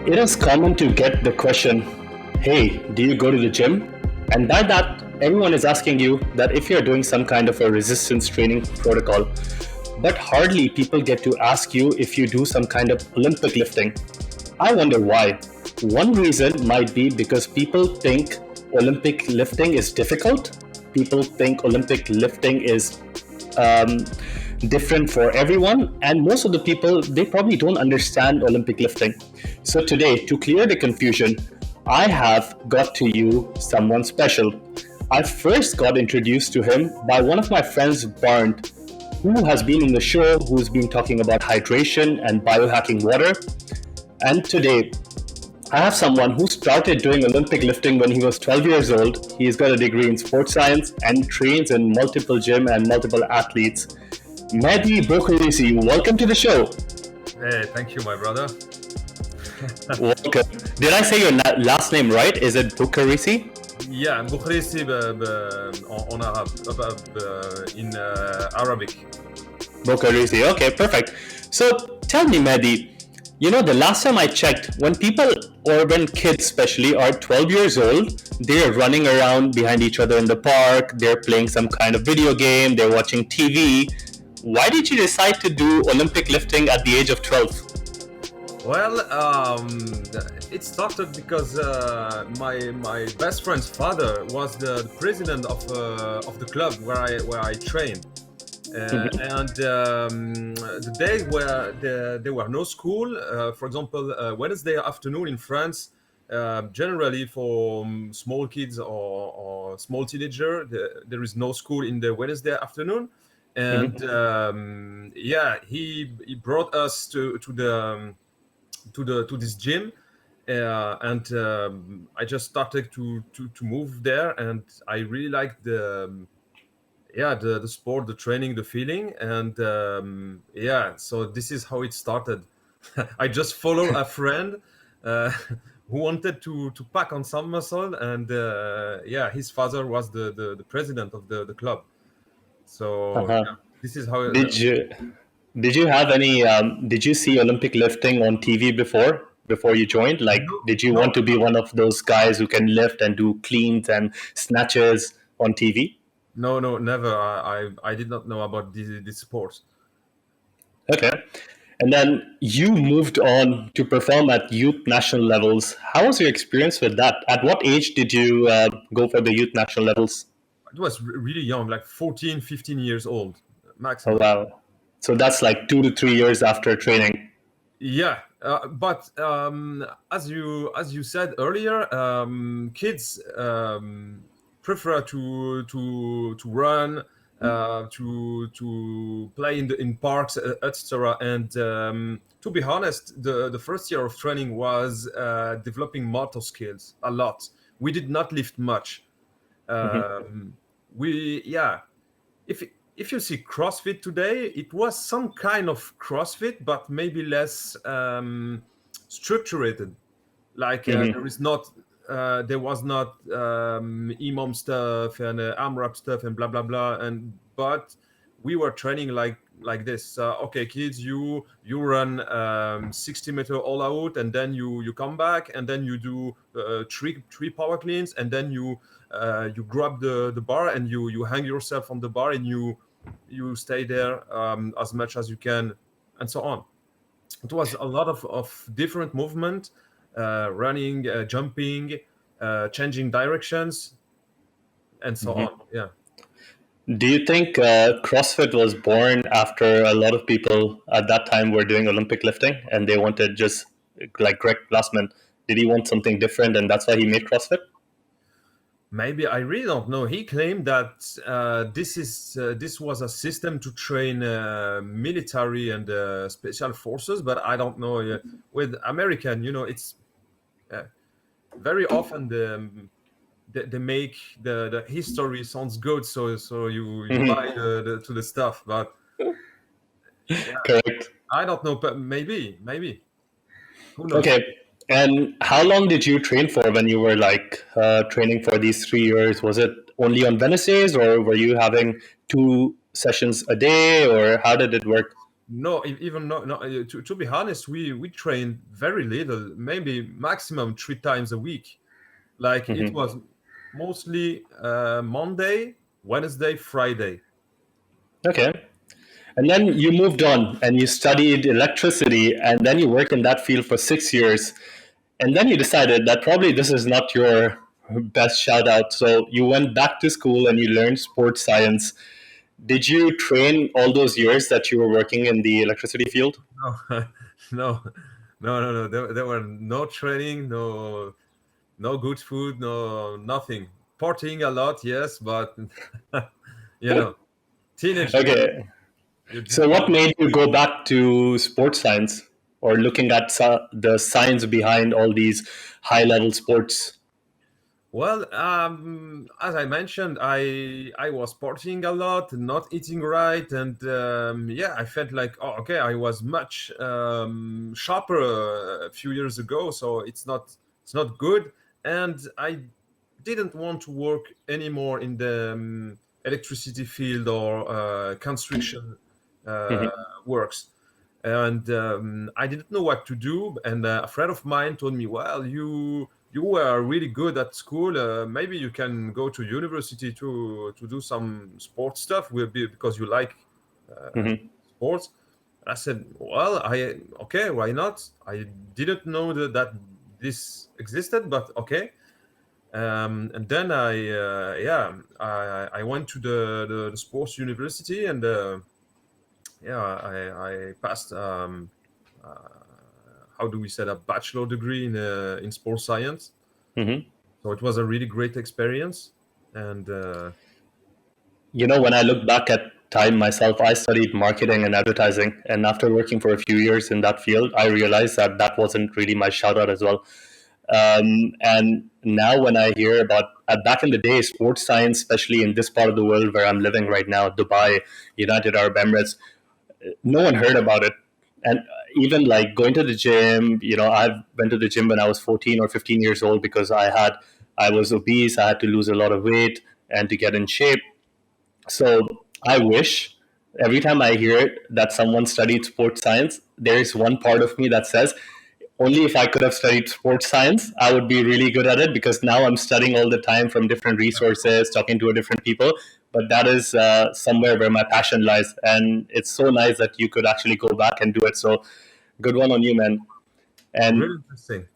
It is common to get the question, hey, do you go to the gym? And by that, everyone is asking you that if you're doing some kind of a resistance training protocol. But hardly people get to ask you if you do some kind of Olympic lifting. I wonder why. One reason might be because people think Olympic lifting is difficult. People think Olympic lifting is um, different for everyone, and most of the people they probably don't understand Olympic lifting. So today, to clear the confusion, I have got to you someone special. I first got introduced to him by one of my friends, Barnt, who has been in the show, who's been talking about hydration and biohacking water. And today, I have someone who started doing Olympic lifting when he was 12 years old. He's got a degree in sports science and trains in multiple gym and multiple athletes. Mehdi Boukhrissi, welcome to the show. Hey, thank you, my brother. Welcome. Did I say your last name right? Is it Boukhrissi? Yeah, Boukhrissi en Arab, in Arabic. Boukhrissi, okay, perfect. So tell me, Mehdi, the last time I checked, when people, or when kids especially, are 12 years old, they're running around behind each other in the park, they're playing some kind of video game, they're watching TV. Why did you decide to do Olympic lifting at the age of 12? Well, it started because my best friend's father was the president of the club where I trained. And the days where there were no school, for example, Wednesday afternoon in France, generally for small kids or small teenager, there is no school in the Wednesday afternoon. And he brought us to this gym, and I just started to move there, and I really liked the sport, the training, the feeling, and so this is how it started. I just followed a friend who wanted to pack on some muscle, and his father was the president of the club. So this is how. Did you have any? Did you see Olympic lifting on TV before you joined? Like, did you want to be one of those guys who can lift and do cleans and snatches on TV? No, never. I did not know about this sport. Okay. And then you moved on to perform at youth national levels. How was your experience with that? At what age did you go for the youth national levels? It was really young, like 14, 15 years old, Oh, maximum. wow. So that's like 2 to 3 years after training. Yeah, but as you said earlier, kids prefer to run, to play in parks, etc. And to be honest, the first year of training was developing motor skills a lot. We did not lift much. If you see CrossFit today, it was some kind of CrossFit, but maybe less structured. Like there was not EMOM stuff and AMRAP stuff and blah blah blah. But we were training like this. Okay, kids, you run 60-meter all out, and then you come back, and then you do three power cleans, and then you grab the bar and you hang yourself on the bar, and you stay there as much as you can, and so on. It was a lot of different movement, running, jumping, changing directions, and so on. Yeah. Do you think CrossFit was born after a lot of people at that time were doing Olympic lifting and they wanted just like Greg Glassman? Did he want something different and that's why he made CrossFit? Maybe, I really don't know. He claimed that this was a system to train military and special forces, but I don't know. With American, it's very often they make the history sounds good, so you buy the stuff, but Correct. I don't know. But maybe who knows? Okay. And how long did you train for when you were like training for these 3 years? Was it only on Wednesdays or were you having 2 sessions a day or how did it work? No, even no. To be honest, we trained very little, maybe maximum 3 times a week. Like it Hmm. was mostly Monday, Wednesday, Friday. Okay. And then you moved on and you studied electricity, and then you worked in that field for 6 years. And then you decided that probably this is not your best shout out. So you went back to school and you learned sports science. Did you train all those years that you were working in the electricity field? No, no, no. There were no training, no good food, no nothing. Partying a lot, yes, but you know, teenage years. Okay. You So, just what want. made you go back to sports science or looking at the science behind all these high level sports? Well, as I mentioned, I was partying a lot, not eating right, and yeah, I felt like, oh, okay, I was much sharper a few years ago, so it's not good, and I didn't want to work anymore in the electricity field or construction uh, Hmm. works. And I didn't know what to do. And a friend of mine told me, "Well, you were really good at school. Maybe you can go to university to do some sports stuff. Will be because you like Hmm. sports." I said, "Well, I okay, why not? I didn't know that this existed, but okay." And then I went to the sports university, and yeah, I passed. Uh, how do we say a bachelor degree in sports science? Hmm. So it was a really great experience, and You know, when I look back at time myself, I studied marketing and advertising. And after working for a few years in that field, I realized that that wasn't really my shout out as well. And now when I hear about back in the day, sports science, especially in this part of the world where I'm living right now, Dubai, United Arab Emirates, no one heard about it. And even like going to the gym, you know, I went to the gym when I was 14 or 15 years old because I was obese, I had to lose a lot of weight and to get in shape. So I wish every time I hear that someone studied sports science, there is one part of me that says, only if I could have studied sports science, I would be really good at it because now I'm studying all the time from different resources, talking to different people. But that is somewhere where my passion lies. And it's so nice that you could actually go back and do it. So good one on you, man. really And interesting.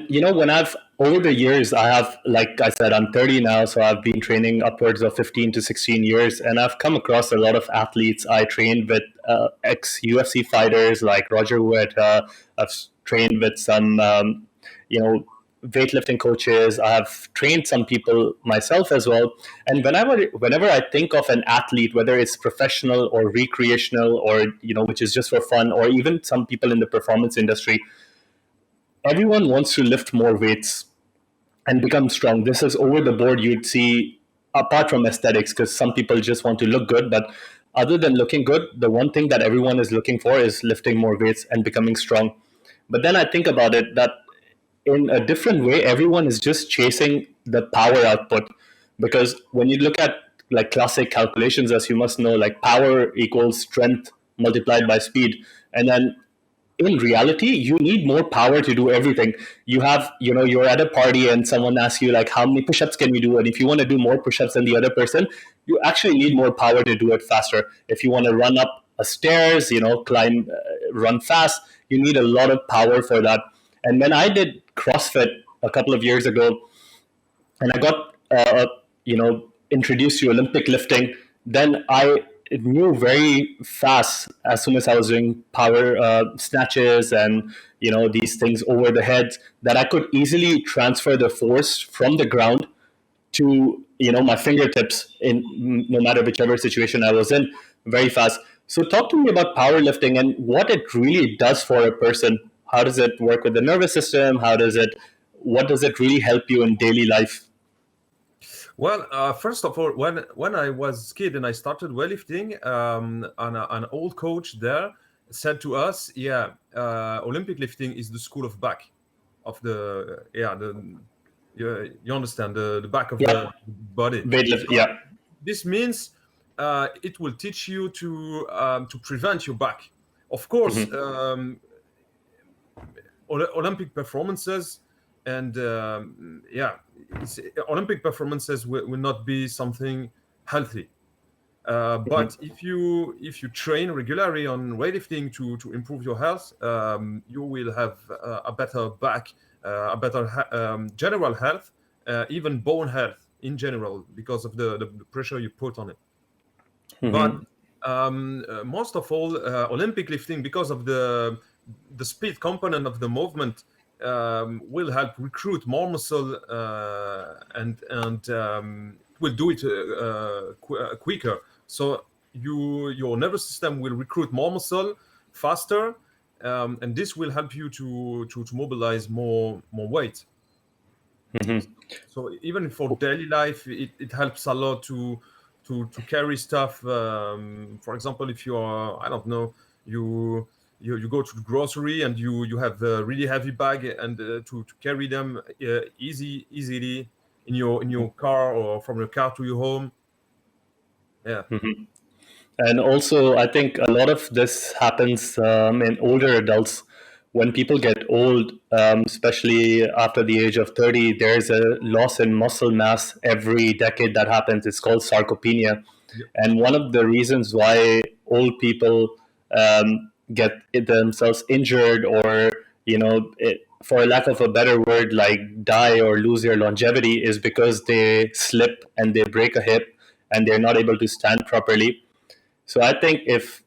you know, when I've over the years, I have, like I said, I'm 30 now, so I've been training upwards of 15 to 16 years, and I've come across a lot of athletes. I trained with ex UFC fighters like Roger Huerta. I've trained with some, you know, weightlifting coaches. I have trained some people myself as well. And whenever I think of an athlete, whether it's professional or recreational, or you know, which is just for fun, or even some people in the performance industry, everyone wants to lift more weights and become strong. This is over the board. You'd see, apart from aesthetics, because some people just want to look good, but other than looking good, the one thing that everyone is looking for is lifting more weights and becoming strong. But then I think about it that in a different way, everyone is just chasing the power output. Because when you look at like classic calculations, as you must know, like power equals strength multiplied by speed. And then in reality, you need more power to do everything. You have, you know, you're at a party and someone asks you like, how many push-ups can you do? And if you want to do more push-ups than the other person, you actually need more power to do it faster. If you want to run up a stairs, you know, climb, run fast, you need a lot of power for that. And when I did CrossFit a couple of years ago, and I got you know, introduced to Olympic lifting, then I knew very fast as soon as I was doing power snatches and you know these things over the head that I could easily transfer the force from the ground to you know my fingertips in no matter whichever situation I was in very fast. So talk to me about powerlifting and what it really does for a person. How does it work with the nervous system? What does it really help you in daily life? Well, first of all, when I was kid and I started weightlifting, an old coach there said to us, "Yeah, Olympic lifting is the school of back, of the yeah the you understand the back of Yeah, the body." weightlift. So Yeah. this means it will teach you to prevent your back. Of course, Olympic performances and Olympic performances will not be something healthy. But if you train regularly on weightlifting to improve your health, you will have a better back, a better general health, even bone health in general, because of the pressure you put on it. But most of all, Olympic lifting, because of the speed component of the movement, will help recruit more muscle and will do it quicker. So your nervous system will recruit more muscle faster, and this will help you to mobilize more weight. So even for daily life, it helps a lot to carry stuff. For example, if you are, I don't know, you go to the grocery and you have a really heavy bag, and to carry them easily in your car, or from your car to your home. Yeah. And also, I think a lot of this happens in older adults. When people get old, especially after the age of 30, there's a loss in muscle mass every decade that happens. It's called sarcopenia. Yep. And one of the reasons why old people get themselves injured, or, for lack of a better word, like die or lose their longevity, is because they slip and they break a hip and they're not able to stand properly. So I think if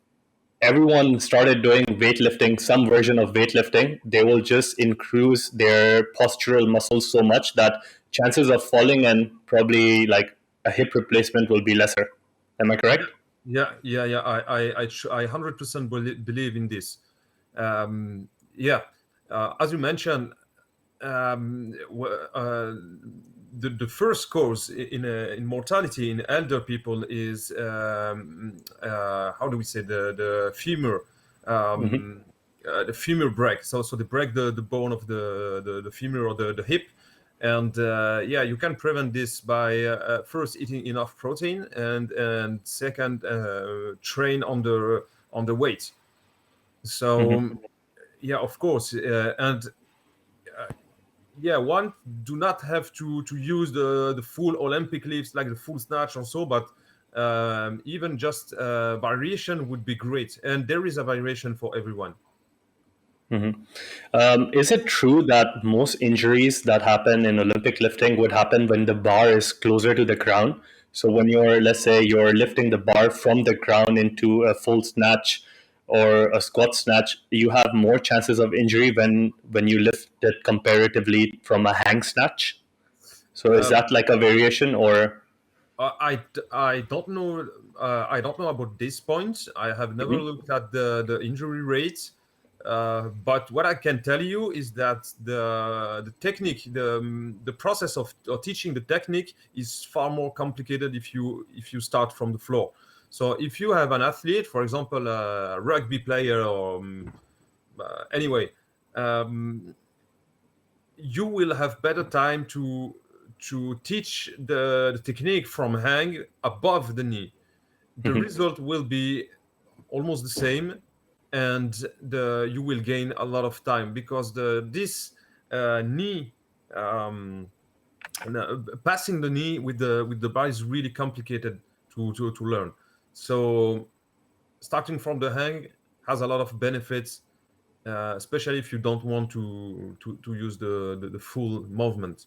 everyone started doing weightlifting, some version of weightlifting, they will just increase their postural muscles so much that chances of falling and probably like a hip replacement will be lesser. Am I correct? Yeah. I 100% believe in this. As you mentioned, the first cause in mortality in elder people is how do we say, the femur, the femur break. So they break the bone of the femur, or the hip. And you can prevent this by first eating enough protein, and second, train on the weight. So of course, and one do not have to use the full Olympic lifts, like the full snatch or so, but even just variation would be great, and there is a variation for everyone. Is it true that most injuries that happen in Olympic lifting would happen when the bar is closer to the ground? So when let's say you're lifting the bar from the ground into a full snatch or a squat snatch, you have more chances of injury when you lift it comparatively from a hang snatch. So is that like a variation, or? I don't know. I don't know about this point. I have never looked at the injury rates. But what I can tell you is that the technique, the process of teaching the technique is far more complicated if you start from the floor. So if you have an athlete, for example, a rugby player, or anyway, you will have better time to teach the technique from hang above the knee. The result will be almost the same, and you will gain a lot of time, because this knee, passing the knee with the bar is really complicated to learn. So starting from the hang has a lot of benefits, especially if you don't want to use the full movement.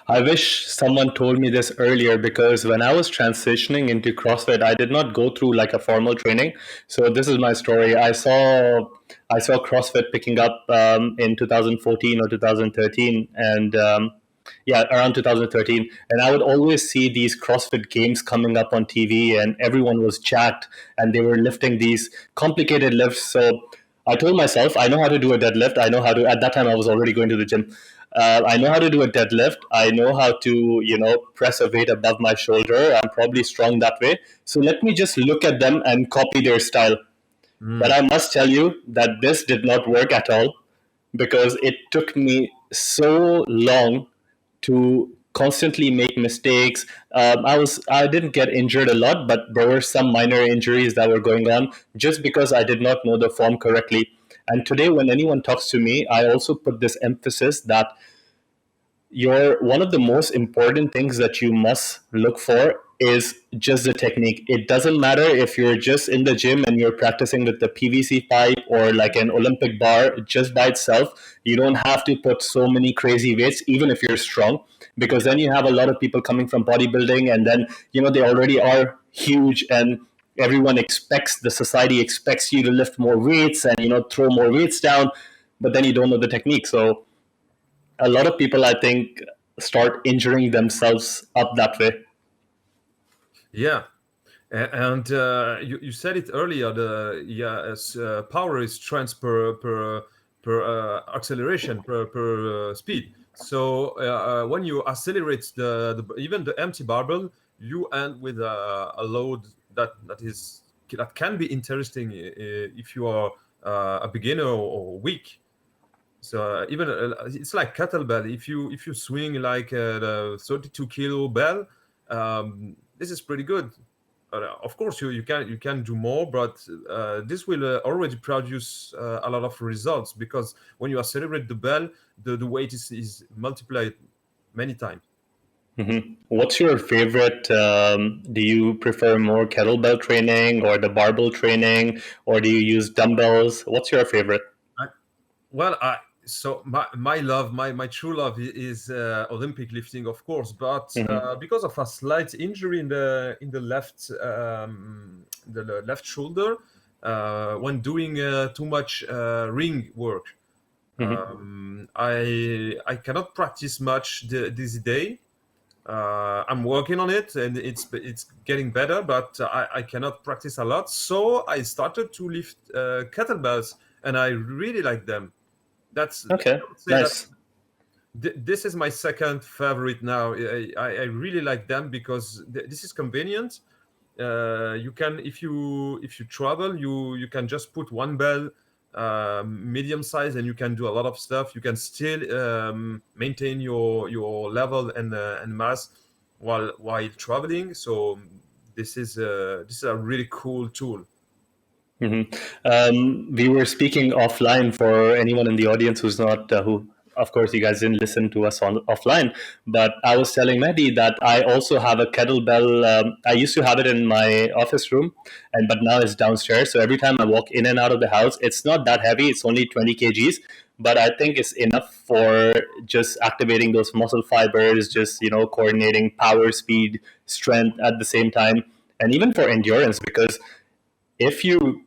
I wish someone told me this earlier, because when I was transitioning into CrossFit, I did not go through like a formal training. So this is my story. I saw CrossFit picking up in 2014 or 2013, and around 2013. And I would always see these CrossFit games coming up on TV, and everyone was jacked, and they were lifting these complicated lifts. So I told myself, I know how to do a deadlift. I know how to. At that time, I was already going to the gym. I know how to do a deadlift. I know how to, press a weight above my shoulder. I'm probably strong that way. So let me just look at them and copy their style. But I must tell you that this did not work at all, because it took me so long to constantly make mistakes. I didn't get injured a lot, but there were some minor injuries that were going on just because I did not know the form correctly. And today, when anyone talks to me, I also put this emphasis that your one of the most important things that you must look for is just the technique. It doesn't matter if you're just in the gym and you're practicing with the PVC pipe or like an Olympic bar just by itself. You don't have to put so many crazy weights, even if you're strong, because then you have a lot of people coming from bodybuilding, and then they already are huge, and everyone expects the society expects you to lift more weights and throw more weights down, but then you don't know the technique. So a lot of people, I think, start injuring themselves up that way. Yeah. And you said it earlier. Power is strength per acceleration per speed. So when you accelerate the even the empty barbell, you end with a load that can be interesting if you are a beginner or weak. So even it's like kettlebell. If you swing like the 32 kilo bell, this is pretty good. Of course, you can do more, but this will already produce a lot of results, because when you accelerate the bell, the weight is multiplied many times. What's your favorite? Do you prefer more kettlebell training or the barbell training, or do you use dumbbells? What's your favorite? I, well, so my love, my true love is Olympic lifting, of course, but because of a slight injury in the left shoulder, when doing too much ring work, I cannot practice much this day. I'm working on it, and it's getting better, but I cannot practice a lot. So I started to lift kettlebells, and I really like them. Okay, I would say that nice. this is my second favorite now. I really like them because this is convenient. You can, if you travel, you can just put one bell, medium size, and you can do a lot of stuff. You can still maintain your level and mass while traveling. So this is a really cool tool. We were speaking offline for anyone in the audience who's not who. Of course, you guys didn't listen to us on offline, but I was telling Mehdi that I also have a kettlebell. I used to have it in my office room, and but now it's downstairs. So every time I walk in and out of the house, it's not that heavy. It's only 20 kgs, but I think it's enough for just activating those muscle fibers, just coordinating power, speed, strength at the same time, and even for endurance, because if you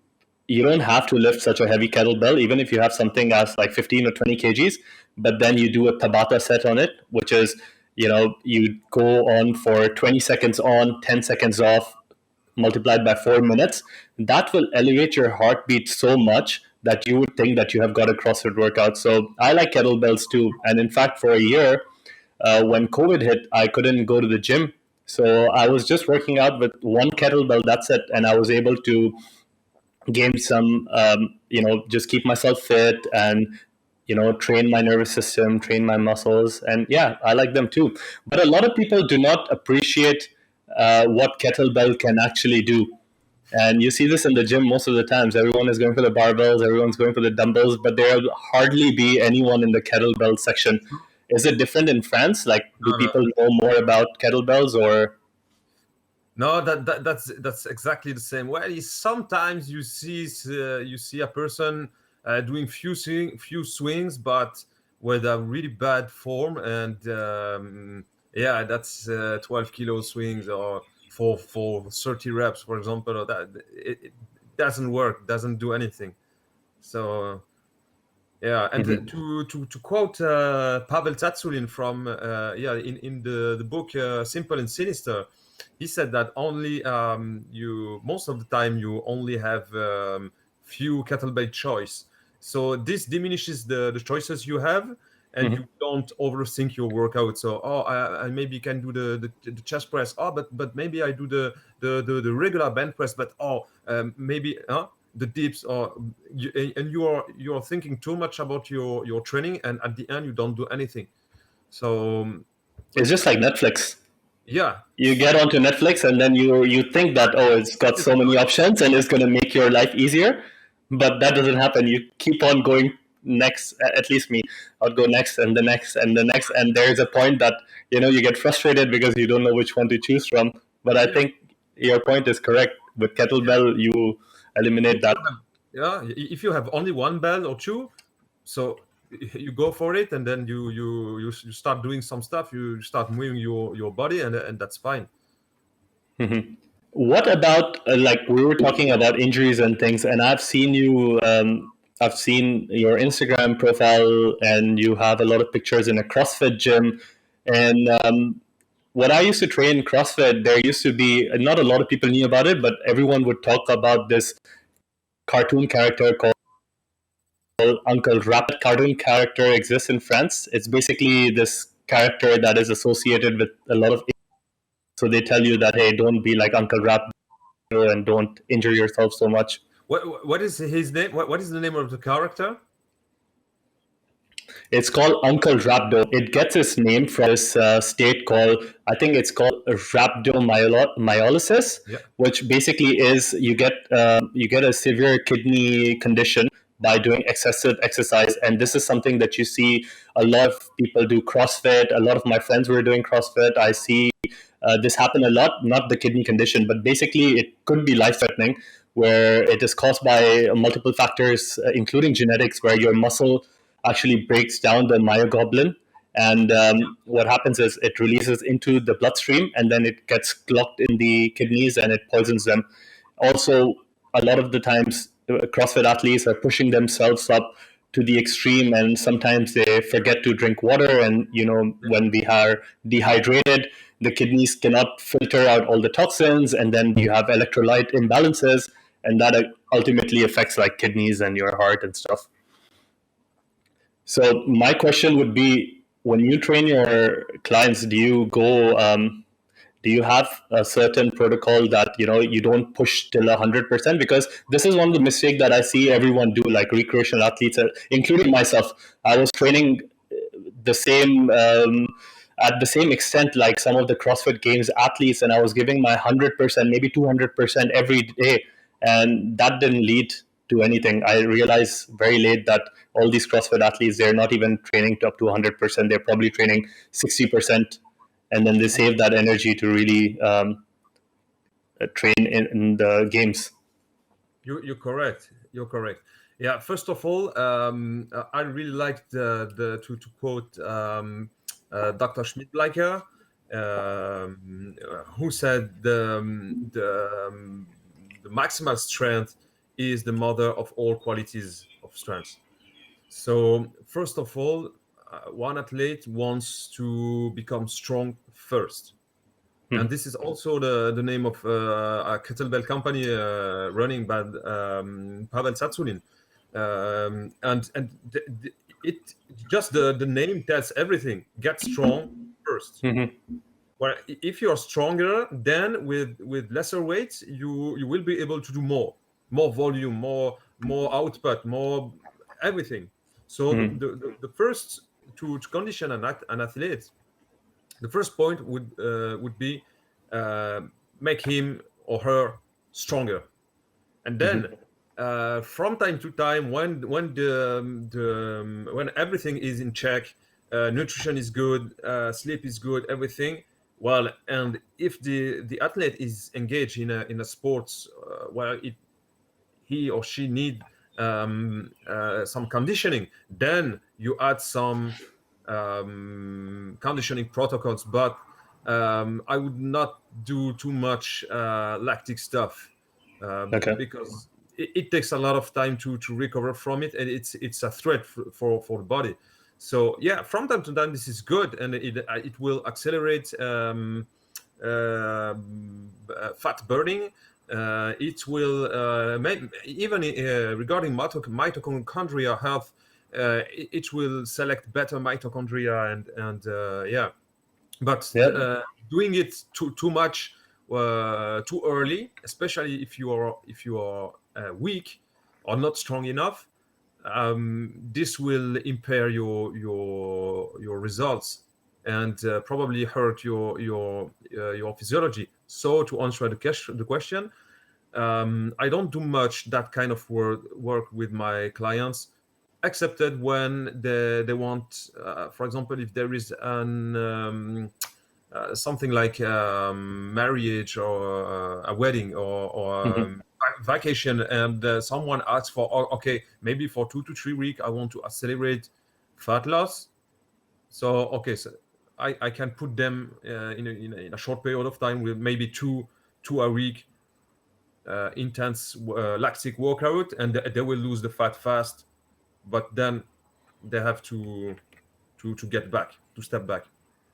don't have to lift such a heavy kettlebell, even if you have something as like 15 or 20 kgs, but then you do a Tabata set on it, which is, you go on for 20 seconds on, 10 seconds off, multiplied by 4 minutes. That will elevate your heartbeat so much that you would think that you have got a CrossFit workout. So I like kettlebells too. And in fact, for a year, when COVID hit, I couldn't go to the gym. So I was just working out with one kettlebell, that's it. And I was able to gain some, just keep myself fit and, train my nervous system, train my muscles. And yeah, I like them too. But a lot of people do not appreciate what kettlebell can actually do. And you see this in the gym most of the times. Everyone is going for the barbells, everyone's going for the dumbbells, but there will hardly be anyone in the kettlebell section. Is it different in France? Like, do No, no, people know more about kettlebells or? no. That's exactly the same way. Sometimes you see a person doing few swings, but with a really bad form, and yeah, that's 12 kilo swings, or for 30 reps, for example. Or that it doesn't work, doesn't do anything. So yeah, and Mhm. to quote Pavel Tsatsouline from in the book Simple and Sinister, he said that only you most of the time you only have few kettlebell choice, so this diminishes the choices you have, and you Mhm. don't overthink your workout. So I maybe can do the chest press, but maybe I do the regular bench press, but maybe the dips, or and you are thinking too much about your training, and at the end you don't do anything. So It's just like Netflix. Yeah. You get onto Netflix and then you think that, oh, it's got so many options and it's going to make your life easier, but that doesn't happen. You keep on going next. At least me, I'll go next and the next and the next, and there's a point that you get frustrated because you don't know which one to choose from. But I Yeah. think your point is correct. With kettlebell, you eliminate that. If you have only one bell or two, so you go for it, and then you start doing some stuff. You start moving your body, and that's fine. What about like we were talking about injuries and things, and I've seen you. I've seen your Instagram profile, and you have a lot of pictures in a CrossFit gym. And when I used to train CrossFit, there used to be not a lot of people knew about it, but everyone would talk about this cartoon character called Uncle Rhabdo. Cartoon character exists in France. It's basically this character that is associated with a lot of. So they tell you that, hey, don't be like Uncle Rhabdo and don't injure yourself so much. What is his name? What is the name of the character? It's called Uncle Rhabdo. It gets its name from this state called, I think it's called rhabdomyolysis, Yeah. which basically is you get a severe kidney condition by doing excessive exercise, and this is something that you see a lot of people do CrossFit. A lot of my friends were doing CrossFit. I see this happen a lot. Not the kidney condition, but basically it could be life threatening, where it is caused by multiple factors, including genetics, where your muscle actually breaks down the myoglobin. And what happens is it releases into the bloodstream and then it gets clogged in the kidneys and it poisons them. Also, a lot of the times, CrossFit athletes are pushing themselves up to the extreme and sometimes they forget to drink water. And, when we are dehydrated, the kidneys cannot filter out all the toxins and then you have electrolyte imbalances and that ultimately affects like kidneys and your heart and stuff. So my question would be, when you train your clients, do you have a certain protocol that you don't push till 100%? Because this is one of the mistakes that I see everyone do, like recreational athletes, including myself. I was training the same at the same extent like some of the CrossFit Games athletes, and I was giving my 100%, maybe 200% every day, and that didn't lead to anything. I realized very late that all these CrossFit athletes, they're not even training to up to 100%. They're probably training 60%, and then they save that energy to really train in the games. You're correct. You're correct. Yeah. First of all, I really like to quote Dr. Schmidtbleicher, who said the maximal strength is the mother of all qualities of strength. So first of all, one athlete wants to become strong first. And this is also the name of a kettlebell company running by Pavel Tsatsouline. And it just the name tells everything. Get strong first. Well, if you're stronger, then with lesser weights, you will be able to do more volume, more output, more everything. So the first to condition an athlete, the first point would be make him or her stronger, and then from time to time, when when everything is in check, nutrition is good, sleep is good, everything. Well, and if the athlete is engaged in a sports where he or she need some conditioning, then you add some conditioning protocols, but I would not do too much lactic stuff because it takes a lot of time to recover from it, and it's a threat for the body. So yeah, from time to time this is good, and it will accelerate fat burning. It will even regarding mitochondria health. It will select better mitochondria and yeah, but doing it too much too early, especially if you are weak or not strong enough, this will impair your results. and probably hurt your physiology. So to answer the question, I don't do much that kind of work with my clients, excepted when they want, for example, if there is something like marriage or a wedding or vacation, and someone asks for, oh, okay, maybe for 2 to 3 weeks I want to accelerate fat loss. So okay, so I can put them in a short period of time with maybe two a week intense lactic workout, and they will lose the fat fast, but then they have to get back, to step back.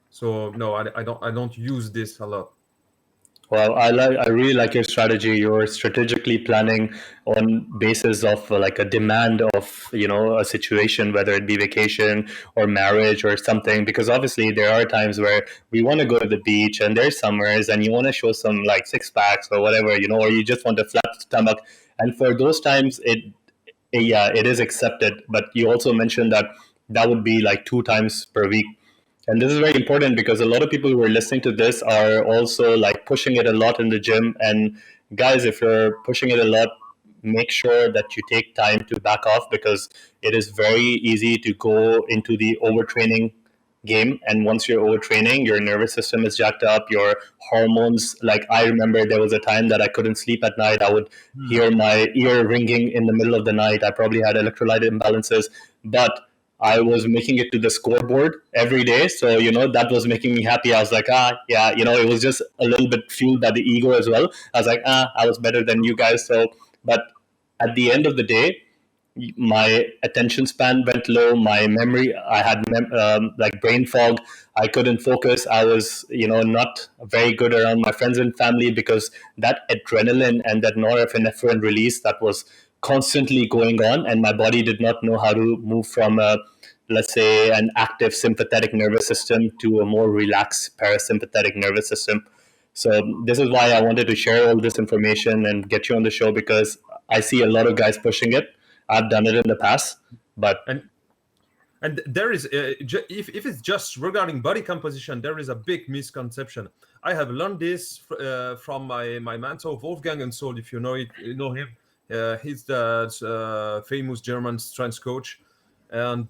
So no, I don't use this a lot. Well, I really like your strategy. You're strategically planning on basis of like a demand of, a situation, whether it be vacation or marriage or something. Because obviously there are times where we want to go to the beach and there's summers and you want to show some like six packs or whatever, or you just want a flat stomach. And for those times, it is accepted. But you also mentioned that that would be like 2 times per week. And this is very important because a lot of people who are listening to this are also like pushing it a lot in the gym. And guys, if you're pushing it a lot, make sure that you take time to back off, because it is very easy to go into the overtraining game. And once you're overtraining, your nervous system is jacked up, your hormones. Like, I remember there was a time that I couldn't sleep at night. I would hear my ear ringing in the middle of the night. I probably had electrolyte imbalances, but I was making it to the scoreboard every day. So, that was making me happy. I was like, yeah, it was just a little bit fueled by the ego as well. I was like, I was better than you guys. So, but at the end of the day, my attention span went low. My memory, I had like brain fog. I couldn't focus. I was, not very good around my friends and family, because that adrenaline and that norepinephrine release that was constantly going on, and my body did not know how to move from a, let's say, an active sympathetic nervous system to a more relaxed parasympathetic nervous system. So this is why I wanted to share all this information and get you on the show, because I see a lot of guys pushing it. I've done it in the past, but and there is if it's just regarding body composition, there is a big misconception. I have learned this from my mentor Wolfgang and Sold. If you know him, he's the famous German strength coach. And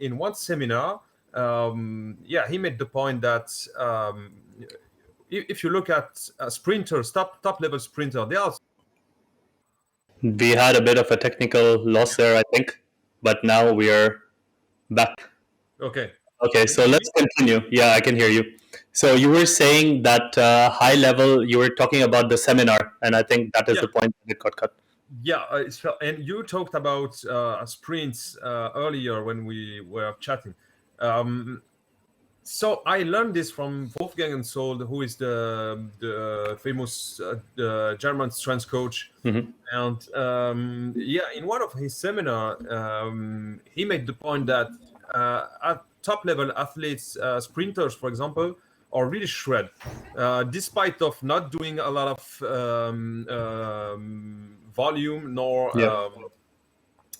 in one seminar, he made the point that if you look at sprinters, top level sprinter, they are. we had a bit of a technical loss there, I think, but now we are back. Okay. Okay, so let's continue. Yeah, I can hear you. So you were saying that high level, you were talking about the seminar, and I think that is the point that it got cut. Yeah, and you talked about sprints earlier when we were chatting. So I learned this from Wolfgang and Sold, who is the famous German strength coach. Mm-hmm. And in one of his seminar, he made the point that at top level athletes, sprinters, for example, are really shred, despite of not doing a lot of volume nor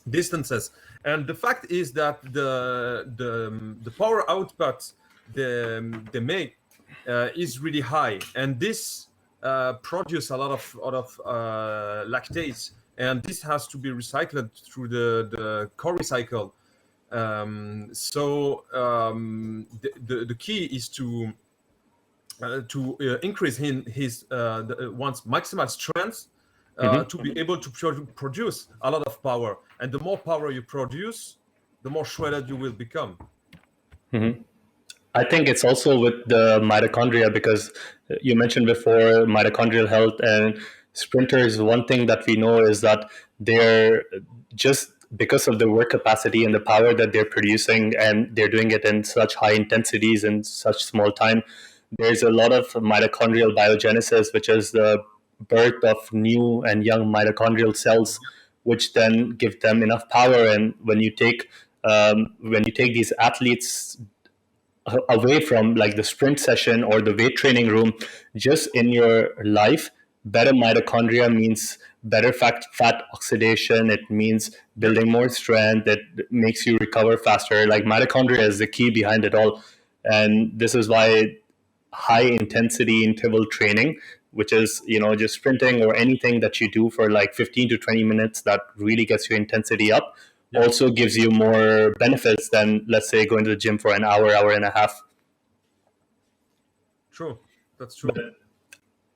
distances. And the fact is that the power output they make is really high, and this produce a lot of lactates, and this has to be recycled through the Cori cycle. So the key is to increase his one's maximal strength to be able to produce a lot of power. And the more power you produce, the more shredded you will become. Mm-hmm. I think it's also with the mitochondria, because you mentioned before mitochondrial health and sprinters. One thing that we know is that they're just, because of the work capacity and the power that they're producing, and they're doing it in such high intensities in such small time, there's a lot of mitochondrial biogenesis, which is the birth of new and young mitochondrial cells, which then give them enough power. And when you take these athletes away from like the sprint session or the weight training room, just in your life, better mitochondria means better fat oxidation. It means Yeah, building more strength. It makes you recover faster. Like mitochondria is the key behind it all, and this is why high intensity interval training, which is just sprinting or anything that you do for like 15 to 20 minutes that really gets your intensity up, yeah, also gives you more benefits than, let's say, going to the gym for an hour and a half. true. That's But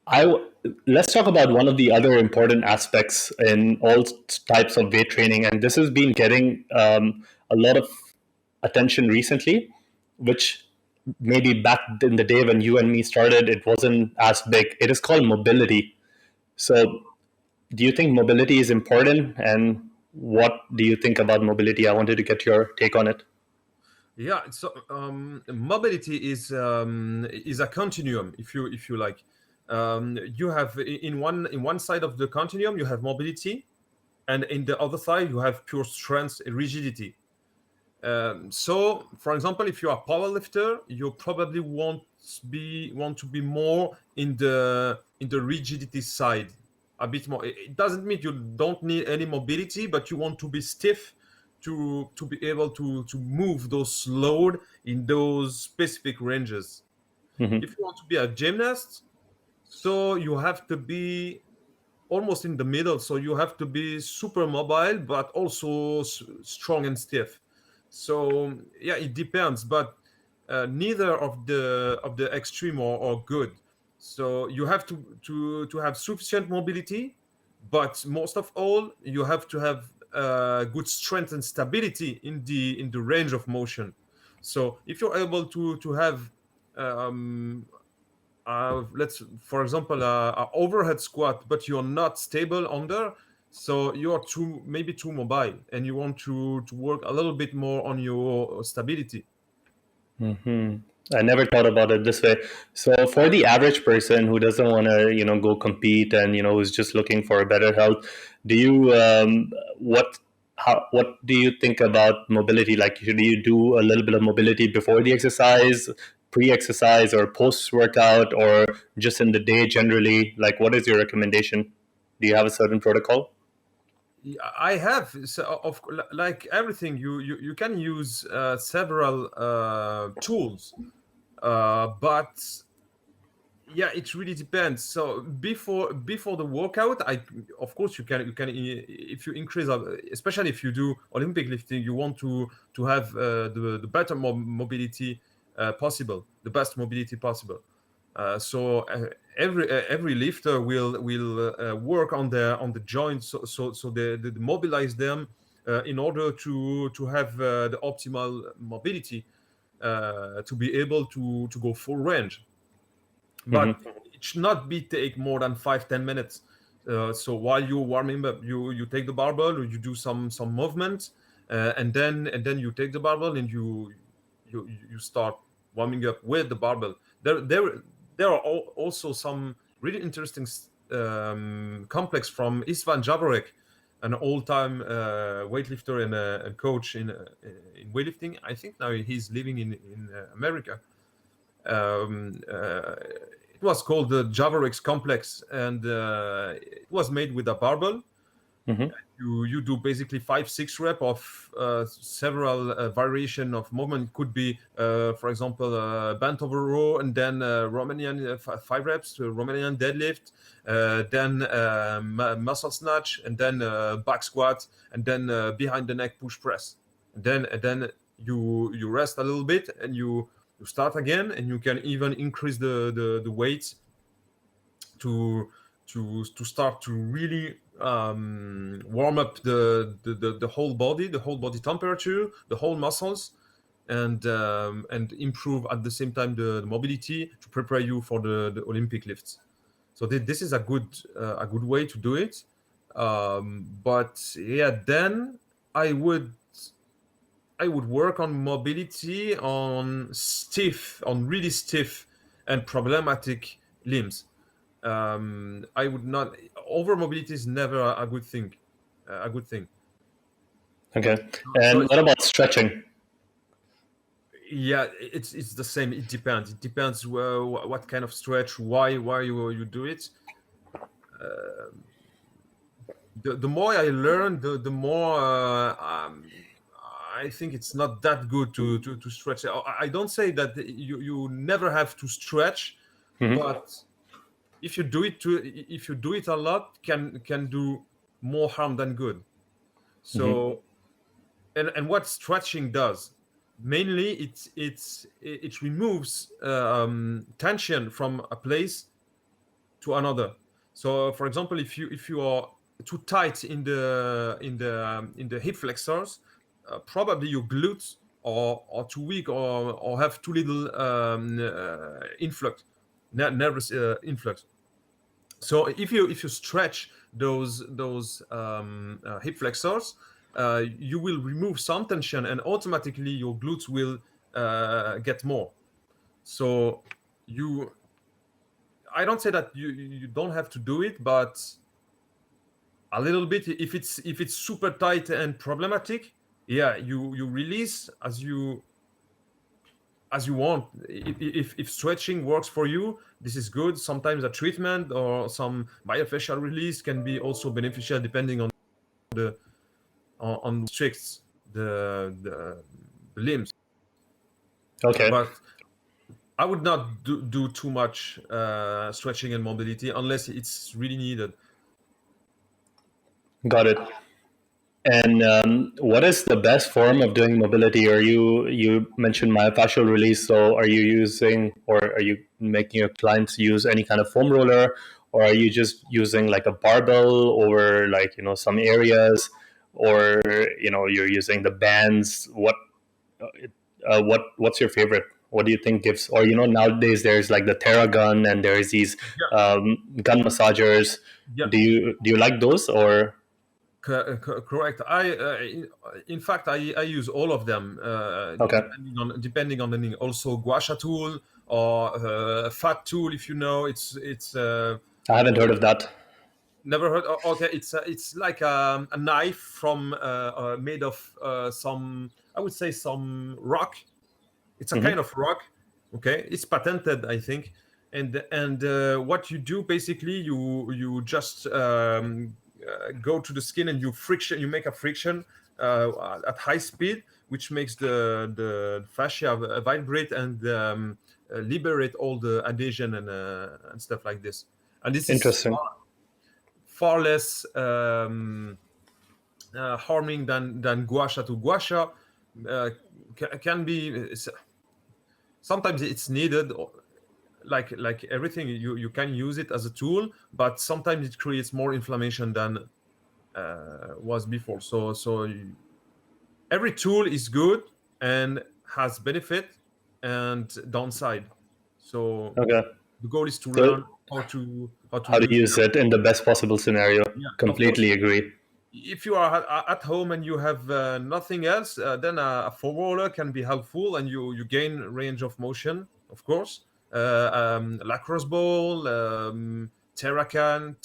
true. let's talk about one of the other important aspects in all types of weight training, and this has been getting a lot of attention recently, which maybe back in the day when you and me started, it wasn't as big. It is called mobility. So, do you think mobility is important, and what do you think about mobility? I wanted to get your take on it. Yeah, so mobility is a continuum, if you like. You have in one side of the continuum you have mobility, and in the other side you have pure strength and rigidity. So, for example, if you are a power lifter, you probably want to be more in the rigidity side, a bit more. It doesn't mean you don't need any mobility, but you want to be stiff to be able to move those load in those specific ranges. Mm-hmm. If you want to be a gymnast, so you have to be almost in the middle. So you have to be super mobile, but also strong and stiff. So yeah, it depends, but neither of the extreme are good. So you have to have sufficient mobility, but most of all, you have to have good strength and stability in the range of motion. So if you're able to have um, let's for example a overhead squat, but you're not stable under, so you're too maybe too mobile and you want to work a little bit more on your stability. Hmm. I never thought about it this way. So for the average person who doesn't want to, go compete and who's just looking for a better health, do you what do you think about mobility? Like, should you do a little bit of mobility before the exercise, pre-exercise, or post-workout, or just in the day generally? Like, what is your recommendation? Do you have a certain protocol? I have, so like everything, you can use several tools, but yeah, it really depends. So before the workout, I of course you can if you increase especially if you do Olympic lifting, you want to have the better mobility possible, the best mobility possible. So every lifter will work on the joints, so they mobilize them in order to have the optimal mobility to be able to go full range, but Mm-hmm. it should not be take more than 5-10 minutes. So while you're warming up, you take the barbell or you do some movement, and then you take the barbell and you start warming up with the barbell. There are also some really interesting complex from Istvan Javorek, an all-time weightlifter and coach in weightlifting. I think now he's living in America. It was called the Javarex complex, and it was made with a barbell. Mm-hmm. You do basically 5-6 rep of several variation of movement. It could be, for example, bent over row, and then Romanian 5 reps, Romanian deadlift, then muscle snatch, and then back squat, and then behind the neck push press. And then you rest a little bit, and you start again, and you can even increase the weight to to start to really warm up the whole body, the whole body temperature, the whole muscles, and improve at the same time the mobility to prepare you for the Olympic lifts. So this is a good way to do it. But yeah, then I would I would work on mobility on really stiff and problematic limbs. I would not over mobility is never a good thing. A good thing. Okay. So And what about stretching? yeah, it's the same. It depends. It depends what kind of stretch, why you do it. the more I learn, the more I think it's not that good to stretch. I don't say that you never have to stretch, but if you do it a lot, can do more harm than good. So and what stretching does mainly, it removes tension from a place to another. So for example, if you are too tight in the hip flexors, probably your glutes are too weak, or have too little nervous influx. So if you stretch those hip flexors, you will remove some tension, and automatically your glutes will get more. So I don't say that you don't have to do it, but a little bit. If it's super tight and problematic, yeah, you release as you want. If stretching works for you, this is good. Sometimes a treatment or some myofascial release can be also beneficial, depending on the restricts the limbs. Okay. But I would not do too much stretching and mobility unless it's really needed. Got it. And what is the best form of doing mobility? Are you mentioned myofascial release? So are you using, or are you making your clients use any kind of foam roller, or are you just using like a barbell over, like, some areas, or you're using the bands? What's your favorite? What do you think gives? Or nowadays there's like the Theragun, and there's these Yeah, gun massagers. yeah. Do you like those, or? Correct. In fact, I use all of them, Okay, depending on the need. Also, gua sha tool, or fat tool, if you know. It's I haven't heard of that. never heard. Okay, it's like a knife from made of some, I would say, some rock. It's a kind of rock. Okay, it's patented, I think. And what you do basically, you just go to the skin, and you make a friction at high speed, which makes the fascia vibrate and liberate all the adhesion and stuff like this. And this is Interesting. far less harming than gua sha. To gua sha can be, sometimes it's needed, like everything. You can use it as a tool, but sometimes it creates more inflammation than was before. So every tool is good and has benefit and downside. So Okay. the goal is to So learn how to how to use use them. it in the best possible scenario. Yeah, of course. Completely agree. If you are at home and you have nothing else, then a foam roller can be helpful, and you gain range of motion, of course. Lacrosse ball, Terragun.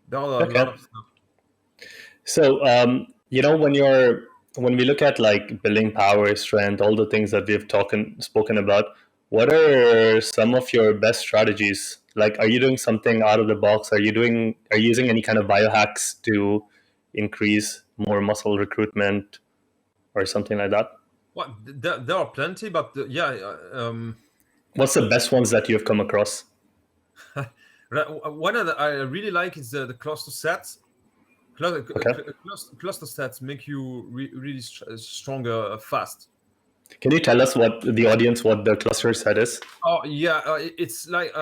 There are a Okay. lot of stuff. So when we look at like building power, strength, all the things that we've spoken about, what are some of your best strategies? Like, are you doing something out of the box? Are you using any kind of biohacks to increase more muscle recruitment or something like that? Well, there are plenty, but yeah, What's the best ones that you've come across? one I really like is the cluster sets. Okay. Cluster sets make you really stronger fast. Can you tell us what the cluster set is? Oh yeah, it's like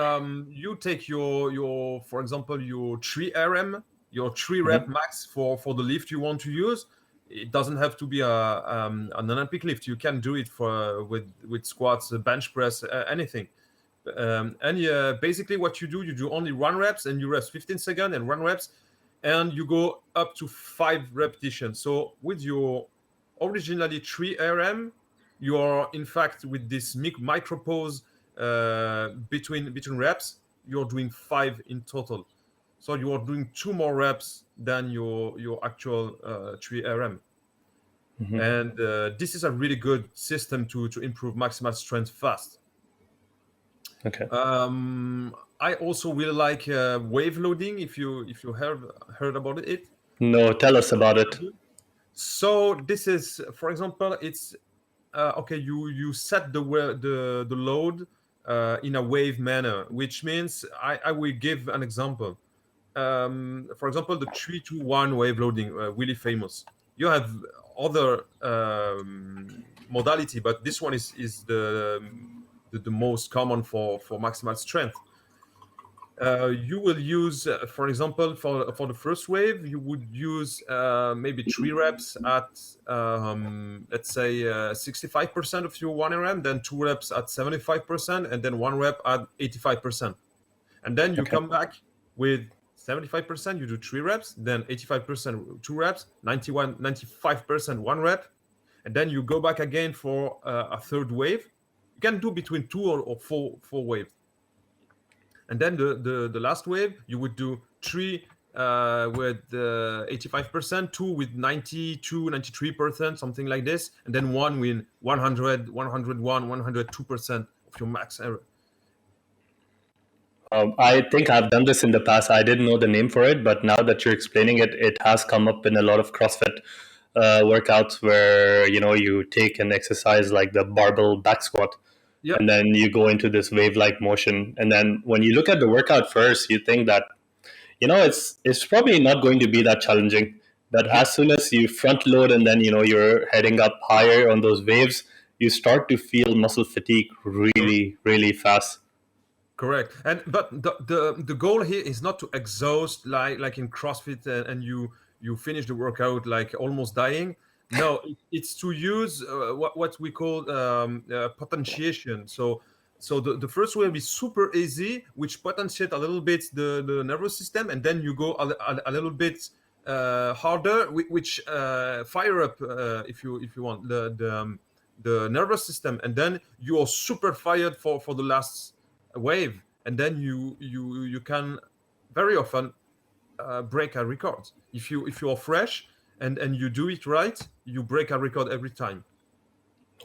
you take your for example your 3 RM, your 3 rep max for the lift you want to use. It doesn't have to be an Olympic lift. You can do it with squats, bench press, anything. And basically what you do only 1 reps, and you rest 15 seconds and 1 reps, and you go up to 5 repetitions. So with your originally 3 RM, you are in fact with this micro pause between reps, you're doing 5 in total. So you are doing 2 more reps than your actual 3 RM. And this is a really good system to improve maximal strength fast. Okay. I also will like wave loading. If you heard about it. No, tell us about it. So this is, for example, it's okay. You set the load in a wave manner, which means I will give an example. For example, the 3-2-1 wave loading, really famous. You have other modality, but this one is the most common for maximal strength. You will use, for example, for the first wave, you would use maybe 3 reps at, let's say, 65% of your 1 RM, then 2 reps at 75%, and then 1 rep at 85%. And then you Okay. come back with 75%, you do 3 reps, then 85%, 2 reps, 95% 1 rep, and then you go back again for a third wave. You can do between 2 or 4 waves. And then the last wave, you would do 3 with 85%, 2 with 92, 93%, something like this, and then 1 with 100, 101, 102% of your max error. I think I've done this in the past. I didn't know the name for it, but now that you're explaining it, it has come up in a lot of CrossFit workouts where you take an exercise like the barbell back squat, Yeah. and then you go into this wave-like motion. And then when you look at the workout first, you think that it's probably not going to be that challenging. But as soon as you front load and then you're heading up higher on those waves, you start to feel muscle fatigue really, really fast. Correct. But the goal here is not to exhaust like in CrossFit, and you finish the workout like almost dying. No, it's to use what we call potentiation. So the first wave is super easy, which potentiate a little bit the nervous system, and then you go a little bit harder, which fire up, if you want, the nervous system, and then you are super fired for the last wave, and then you can very often break a record if you are fresh and you do it right. You break a record every time.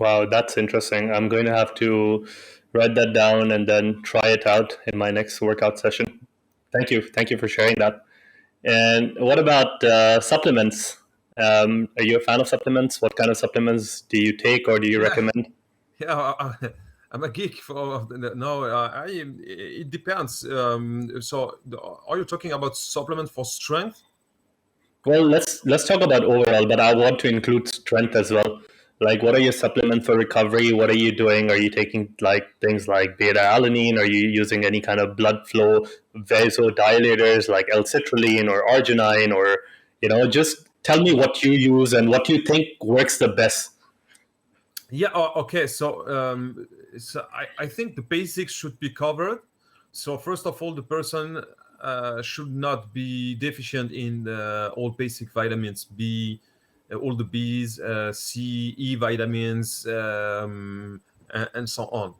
Wow, that's interesting. I'm going to have to write that down and then try it out in my next workout session. Thank you for sharing that. And what about supplements? Are you a fan of supplements? What kind of supplements do you take or do you Yeah. recommend? Yeah, I'm a geek for no. It depends. So, are you talking about supplements for strength? Well, let's talk about overall, but I want to include strength as well. Like, what are your supplements for recovery? What are you doing? Are you taking like things like beta alanine? Are you using any kind of blood flow vasodilators like L-citrulline or arginine? Or just tell me what you use and what you think works the best. Yeah. Okay. So I think the basics should be covered. So first of all, the person should not be deficient in all basic vitamins, B, all the Bs, C, E vitamins, and so on.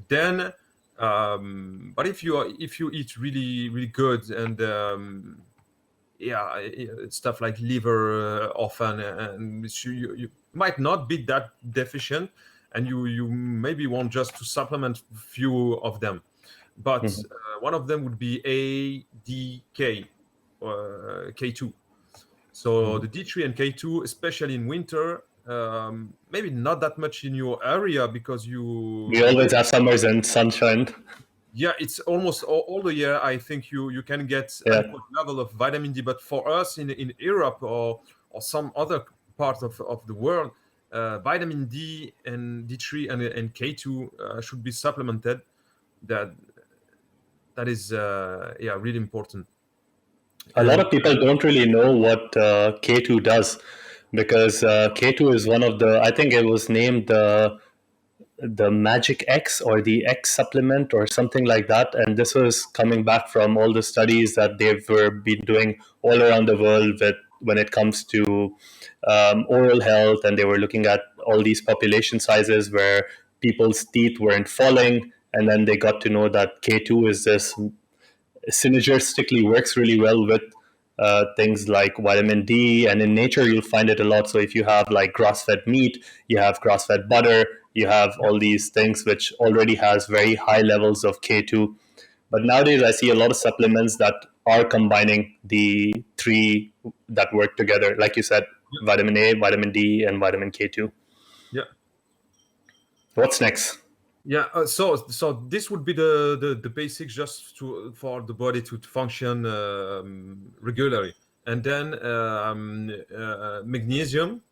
Then, but if you eat really really good, and stuff like liver often, and you might not be that deficient, and you maybe want just to supplement few of them, but one of them would be ADK, K2. So the D3 and K2, especially in winter, maybe not that much in your area because We always have summers and sunshine. yeah, it's almost all the year. I think you can get Yeah. adequate level of vitamin D, but for us in Europe or some other part of the world, vitamin D and D3 and K2 should be supplemented. That is really important. A lot of people don't really know what K2 does, because K2 is one of the, I think it was named the Magic X or the X supplement or something like that. And this was coming back from all the studies that they've been doing all around the world when it comes to oral health. And they were looking at all these population sizes where people's teeth weren't falling. And then they got to know that K2 is this synergistically works really well with things like vitamin D, and in nature you'll find it a lot. So if you have like grass-fed meat, you have grass-fed butter, You have all these things which already has very high levels of K2. But nowadays, I see a lot of supplements that are combining the three that work together. Like you said, vitamin A, vitamin D, and vitamin K2. Yeah. What's next? Yeah, so this would be the basics just for the body to function regularly, and then magnesium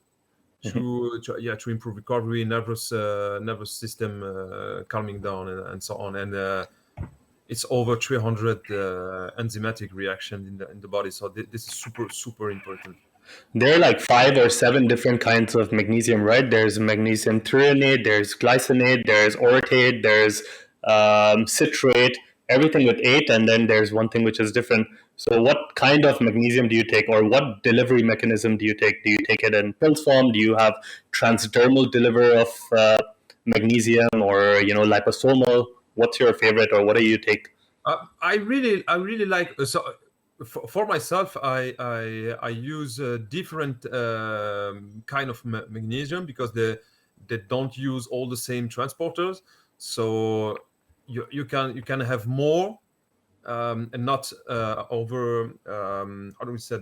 to improve recovery, nervous system calming down, and so on. And it's over 300 enzymatic reaction in the body. So this is super important. There are like 5 or 7 different kinds of magnesium, right? There's magnesium threonate, there's glycinate, there's orotate, there's citrate, everything with 8, and then there's one thing which is different. So what kind of magnesium do you take, or what delivery mechanism do you take? Do you take it in pills form? Do you have transdermal delivery of magnesium, or liposomal? What's your favorite, or what do you take? I really like for myself. I use different kind of magnesium because they don't use all the same transporters. So you can have more and not over. How do we say?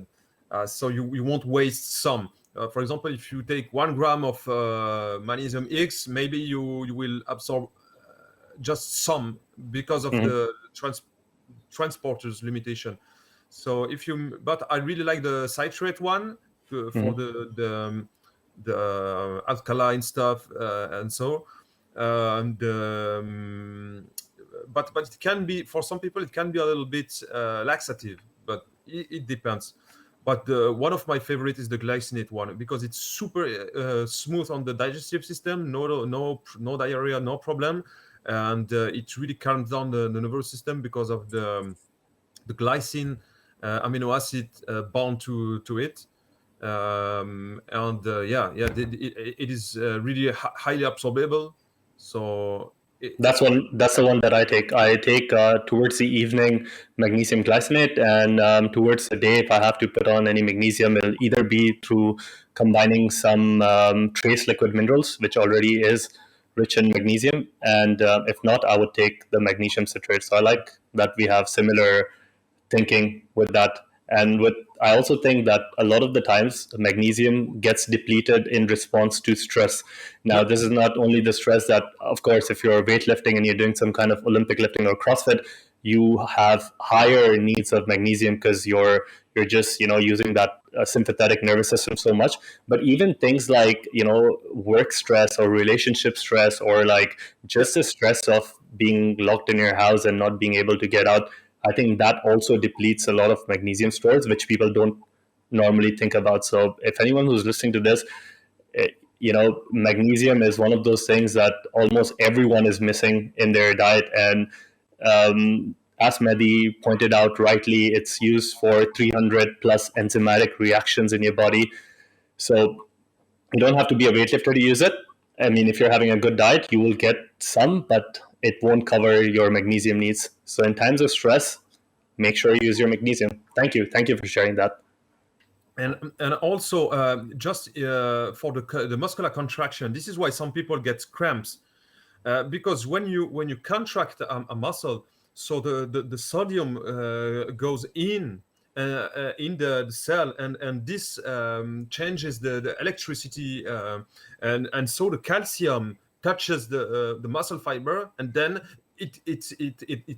So you won't waste some. For example, if you take 1 gram of magnesium X, maybe you will absorb just some because of the transporters limitation. So but I really like the citrate one for the alkaline stuff and so. But it can be, for some people, it can be a little bit laxative, but it depends. But one of my favorite is the glycinate one because it's super smooth on the digestive system, no diarrhea, no problem, and it really calms down the nervous system because of the glycine amino acid bound to it. It is really highly absorbable. So That's the one that I take. I take towards the evening magnesium glycinate, and towards the day, if I have to put on any magnesium, it'll either be through combining some trace liquid minerals, which already is rich in magnesium, and if not, I would take the magnesium citrate. So I like that we have similar thinking with that. And I also think that a lot of the times magnesium gets depleted in response to stress. Now, this is not only the stress that, of course, if you're weightlifting and you're doing some kind of Olympic lifting or CrossFit, you have higher needs of magnesium because you're just using that sympathetic nervous system so much. But even things like work stress or relationship stress, or like just the stress of being locked in your house and not being able to get out, I think that also depletes a lot of magnesium stores, which people don't normally think about. So if anyone who's listening to this, magnesium is one of those things that almost everyone is missing in their diet. And as Mehdi pointed out rightly, it's used for 300 plus enzymatic reactions in your body. So you don't have to be a weightlifter to use it. I mean, if you're having a good diet, you will get some, but it won't cover your magnesium needs. So in times of stress, make sure you use your magnesium. Thank you for sharing that. And also just for the muscular contraction, this is why some people get cramps because when you contract a muscle, so the sodium goes in the cell, and this changes the electricity, and so the calcium touches the muscle fiber, and then it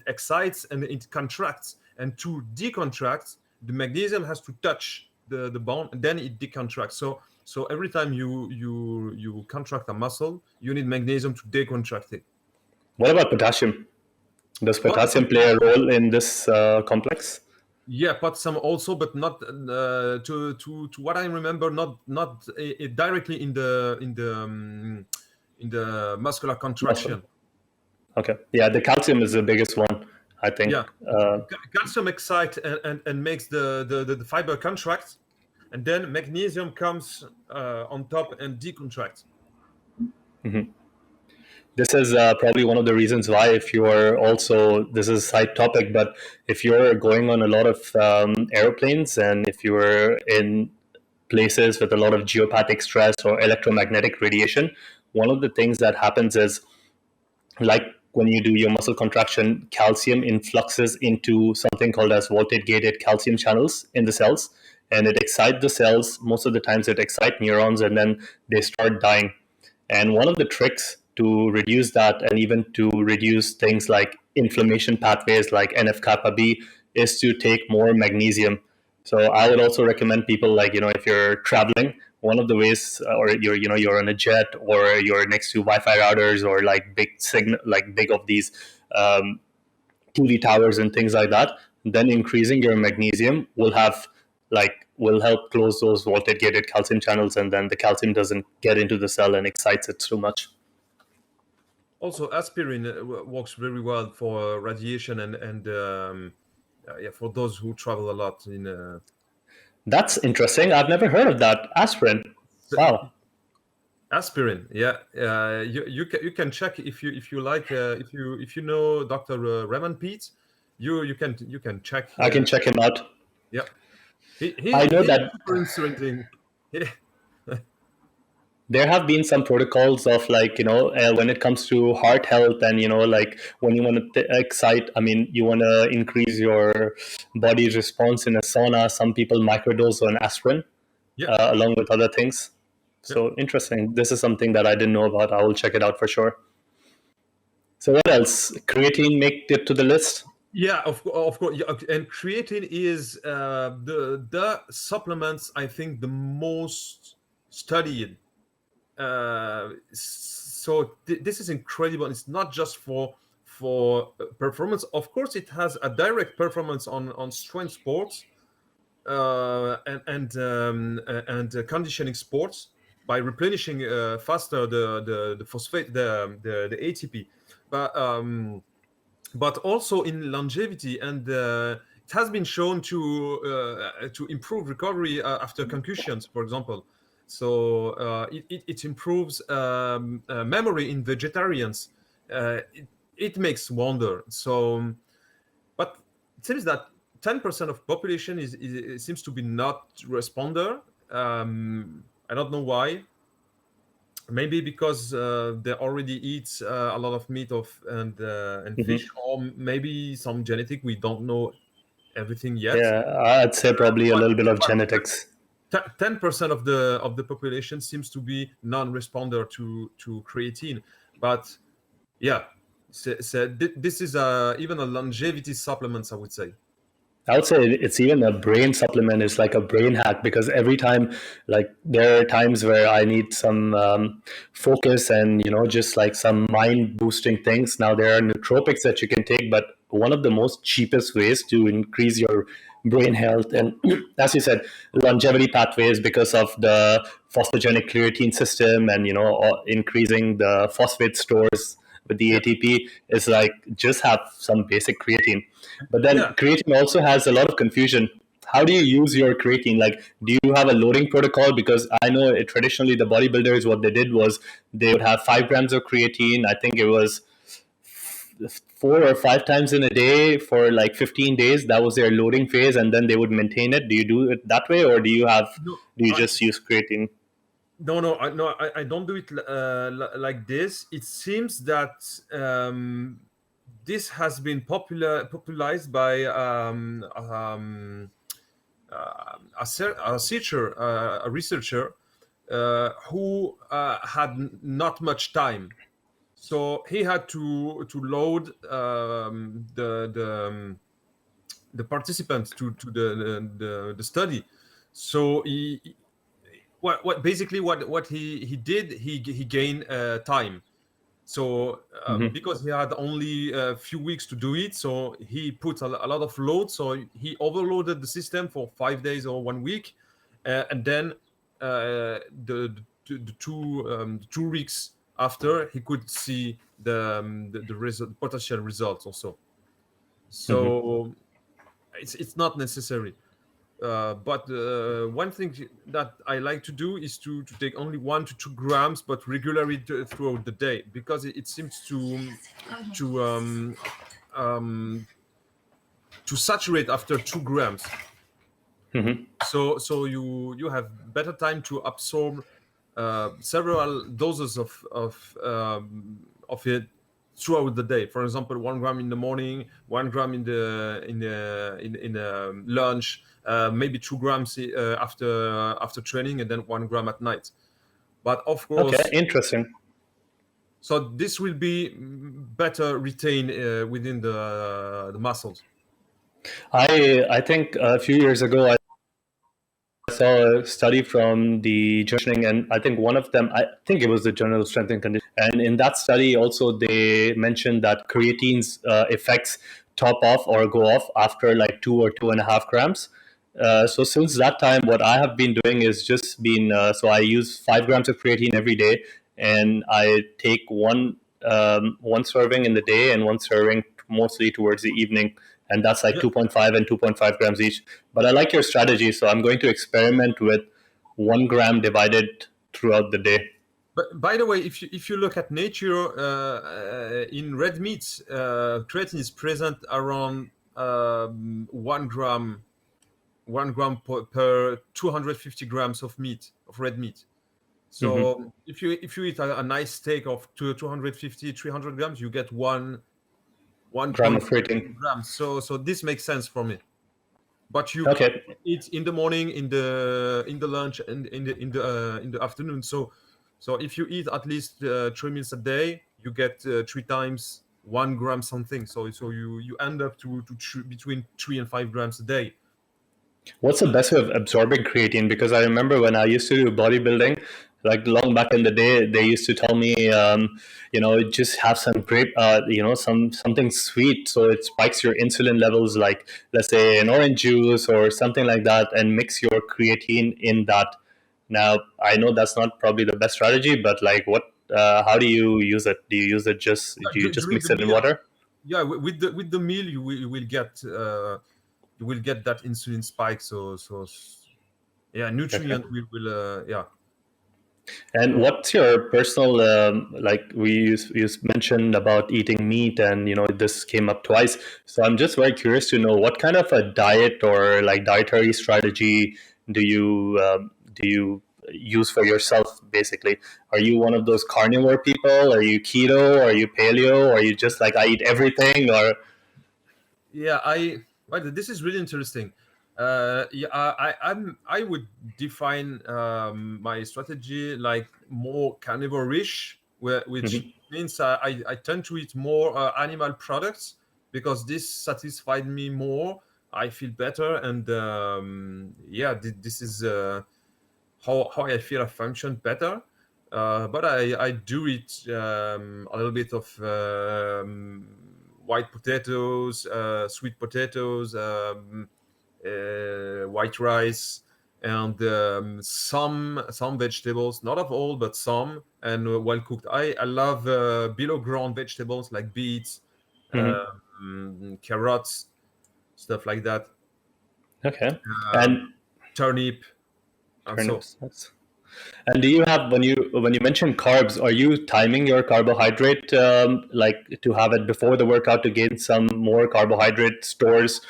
excites and it contracts, and to decontract, the magnesium has to touch the bone, and then it decontracts. So every time you contract a muscle, you need magnesium to decontract it. What about potassium? Does potassium play a role in this complex? Yeah, potassium also, but not to what I remember, not directly in the muscular contraction. Okay, yeah, the calcium is the biggest one, I think. Yeah, calcium excites and makes the fiber contract, and then magnesium comes on top and decontracts. Mm-hmm. This is probably one of the reasons why, if you're also, this is a side topic, but if you're going on a lot of airplanes, and if you're in places with a lot of geopathic stress or electromagnetic radiation, one of the things that happens is, like when you do your muscle contraction, calcium influxes into something called as voltage gated calcium channels in the cells, and it excites the cells. Most of the times it excites neurons, and then they start dying. And one of the tricks to reduce that, and even to reduce things like inflammation pathways like NF kappa B, is to take more magnesium. So I would also recommend people, like, if you're traveling, one of the ways, or you're on a jet, or you're next to Wi-Fi routers, or like big signal, like big of these TV towers and things like that, then increasing your magnesium will help close those voltage gated calcium channels, and then the calcium doesn't get into the cell and excites it too much. Also, aspirin works very well for radiation and for those who travel a lot in. That's interesting. I've never heard of that. Aspirin. Wow. Aspirin, yeah. You can check if you like, if you know Dr. Raman Pete, you can check. I can check him out. Yeah, I know he's that super interesting. Yeah. There have been some protocols of, like, when it comes to heart health, and like when you want to excite, I mean, you want to increase your body's response in a sauna, some people microdose on aspirin, Yeah. along with other things. So interesting. This is something that I didn't know about. I will check it out for sure. So what else? Creatine make it to the list? Yeah, of course. Yeah, and creatine is the supplements, I think, the most studied. So this is incredible. It's not just for performance. Of course, it has a direct performance on strength sports and conditioning sports by replenishing faster the phosphate, the ATP, but also in longevity, and it has been shown to improve recovery after concussions, for example. So it improves memory in vegetarians. It makes wonder. So, but it seems that 10% of population seems to be not responder. I don't know why. Maybe because they already eat a lot of meat and fish, or maybe some genetic. We don't know everything yet. Yeah, I'd say probably a little bit of genetics. 10% of the population seems to be non-responder to creatine, but yeah, so this is even a longevity supplements, I would say. I would say it's even a brain supplement. It's like a brain hack, because every time, like, there are times where I need some focus, and just like some mind boosting things. Now there are nootropics that you can take, but one of the most cheapest ways to increase your brain health, and as you said, longevity pathways, because of the phosphogenic creatine system, and increasing the phosphate stores with the ATP, is like, just have some basic creatine. But then creatine also has a lot of confusion. How do you use your creatine? Like, do you have a loading protocol? Because I know traditionally the bodybuilders, what they did was they would have 5 grams of creatine. I think it was 4 or 5 times in a day for like 15 days. That was their loading phase, and then they would maintain it. Do you do it that way, or do you just use creatine? No, I don't do it like this. It seems that this has been popularized by a researcher who had not much time, so he had to load the participants to the study. So what basically what he did, he gained time. So because he had only a few weeks to do it, so he put a lot of load. So he overloaded the system for 5 days or 1 week, and then the 2 weeks after, he could see the potential results also. So it's not necessary. But one thing that I like to do is to take only 1 to 2 grams, but regularly throughout the day, because it seems to saturate after 2 grams. So you have better time to absorb several doses of it throughout the day. For example, 1 gram in the morning, 1 gram in lunch, maybe 2 grams after training, and then 1 gram at night. But of Okay, course, interesting. so this will be better retained within the muscles. I think a few years ago I saw a study from the conditioning, and I think one of them, I think it was the Journal of Strength and Conditioning, and in that study also they mentioned that creatine's effects top off or go off after like 2 or 2.5 grams. So since that time, what I have been doing is just been so I use 5 grams of creatine every day, and I take one serving in the day and one serving mostly towards the evening, and that's like Yeah. 2.5 and 2.5 grams each. But I like your strategy, so I'm going to experiment with 1 gram divided throughout the day. But by the way, if you look at nature, in red meat, creatine is present around 1 gram, 1 gram per 250 grams of meat, of red meat. So if you eat a nice steak of 250, 300 grams, you get Gram of 1.5 creatine. grams. So this makes sense for me. But you Okay. eat in the morning, in the lunch, and in the afternoon. So if you eat at least 3 meals a day, you get 3 times 1 gram something. So you end up to between 3 and 5 grams a day. What's the best way of absorbing creatine? Because I remember when I used to do bodybuilding, like long back in the day, they used to tell me, just have some grape, something sweet, so it spikes your insulin levels, like let's say an orange juice or something like that, and mix your creatine in that. Now I know that's not probably the best strategy, but like, what? How do you use it? Do you use it just? Do you just During mix the it in meal, water? yeah, with the meal, you will get that insulin spike. Yeah, Okay. nutrient will yeah. And what's your personal like? You mentioned about eating meat, and this came up twice. So I'm just very curious to know what kind of a diet or like dietary strategy do you use for yourself? Basically, are you one of those carnivore people? Are you keto? Are you paleo? Are you just like I eat everything? Or Yeah, well, this is really interesting. Yeah, I would define my strategy like more carnivore-ish, which means I tend to eat more animal products because this satisfied me more. I feel better, and yeah, this is how I feel I function better. But I do eat a little bit of white potatoes, sweet potatoes, white rice, and some vegetables. Not of all, but some, and well cooked. I love below ground vegetables like beets, carrots, stuff like that, okay, um, and turnip, and so. turnips. And do you have when you mention carbs, are you timing your carbohydrate like to have it before the workout to gain some more carbohydrate stores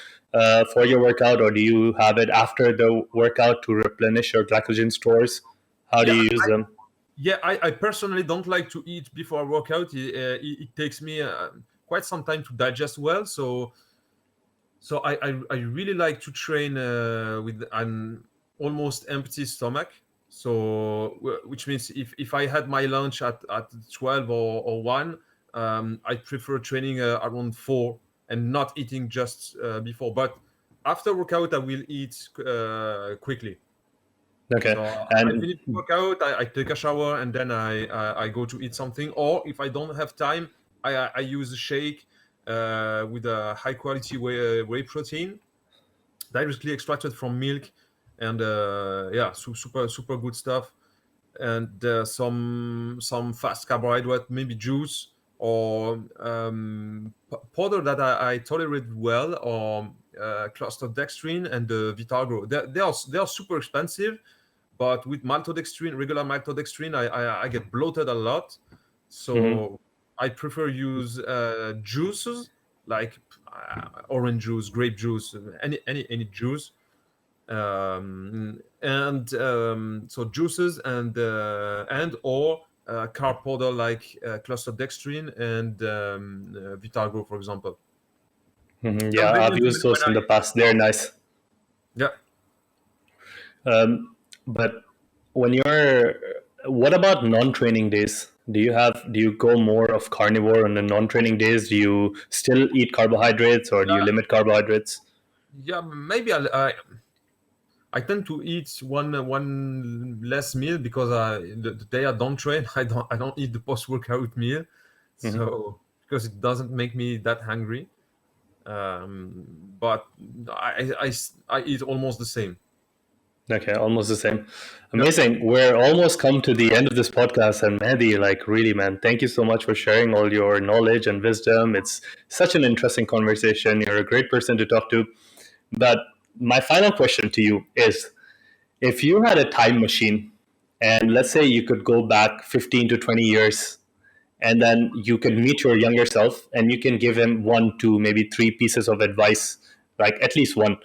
for your workout, or do you have it after the workout to replenish your glycogen stores? How do Yeah, you use them? Yeah, I personally don't like to eat before a workout. It takes me quite some time to digest well. So I really like to train with an almost empty stomach. So which means if I had my lunch at 12 or 1, I prefer training around 4 and not eating just before. But after workout, I will eat quickly. Okay, So I and finish the workout, I take a shower, and then I go to eat something. Or if I don't have time, I use a shake with a high quality whey protein directly extracted from milk, and yeah, super good stuff. And some fast carbohydrate, maybe juice or powder that I tolerate well, or cluster dextrine and Vitagro. They are super expensive, but with maltodextrin, regular maltodextrin, I get bloated a lot. So I prefer use juices like orange juice, grape juice, any juice. So juices and or carb powder like cluster dextrine and Vitalgo, for example. Yeah, I've used those in the past. They're nice. Yeah. But what about non-training days? Do you go more of carnivore on the non-training days? Do you still eat carbohydrates, or do you limit carbohydrates? Yeah, maybe I tend to eat one less meal because the day I don't train, I don't eat the post workout meal, so because it doesn't make me that hungry. But I eat almost the same. Okay, almost the same. Amazing. We're almost come to the end of this podcast, and Mehdi, like really, man, thank you so much for sharing all your knowledge and wisdom. It's such an interesting conversation. You're a great person to talk to. But my final question to you is, if you had a time machine, and let's say you could go back 15 to 20 years, and then you can meet your younger self and you can give him one, two, maybe three pieces of advice, like at least one.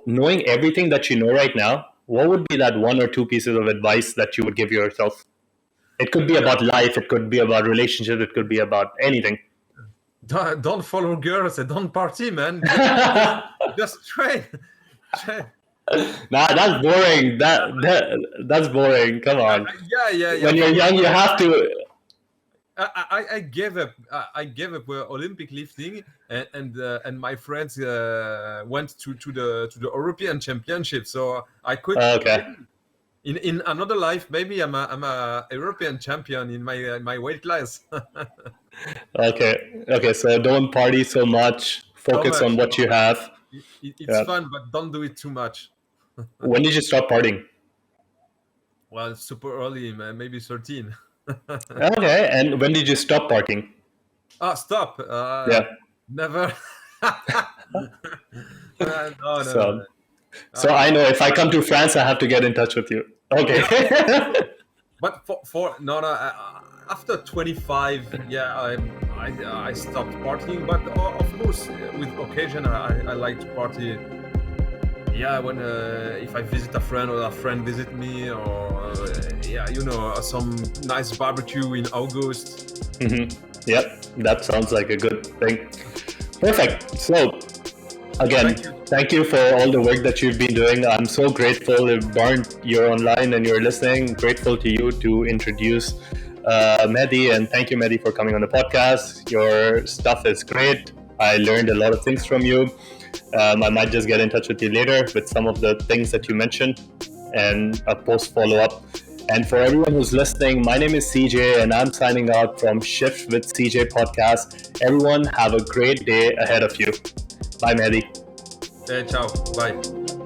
Knowing everything that you know right now, what would be that one or two pieces of advice that you would give yourself? It could be about life, it could be about relationships, it could be about anything. Don't follow girls and don't party, man. Just train. Nah, that's boring. That's boring. Come on. Yeah. When you're young, you have to. I gave up. I gave up Olympic lifting, and my friends went to the European Championship. So I could. Okay. In another life, maybe I'm a European champion in my weight class. Okay. So don't party so much. Focus on what you have. It's fun, but don't do it too much. When did you stop partying? Well, super early, maybe 13. Okay, and when did you stop partying? Stop. Yeah. Never. No. So I know if I come to France, I have to get in touch with you. Okay. But after 25, yeah, I stopped partying. But of course, with occasion, I like to party. Yeah, when if I visit a friend or a friend visit me, or some nice barbecue in August. Yep, that sounds like a good thing. Perfect. So again, thank you for all the work that you've been doing. I'm so grateful. Barnes, you're online and you're listening. Grateful to you to introduce Mehdi, and thank you, Mehdi, for coming on the podcast. Your stuff is great. I learned a lot of things from you. I might just get in touch with you later with some of the things that you mentioned and a post follow-up. And for everyone who's listening, my name is CJ and I'm signing out from Shift with CJ podcast. Everyone have a great day ahead of you. Bye, Mehdi. Ciao. Bye.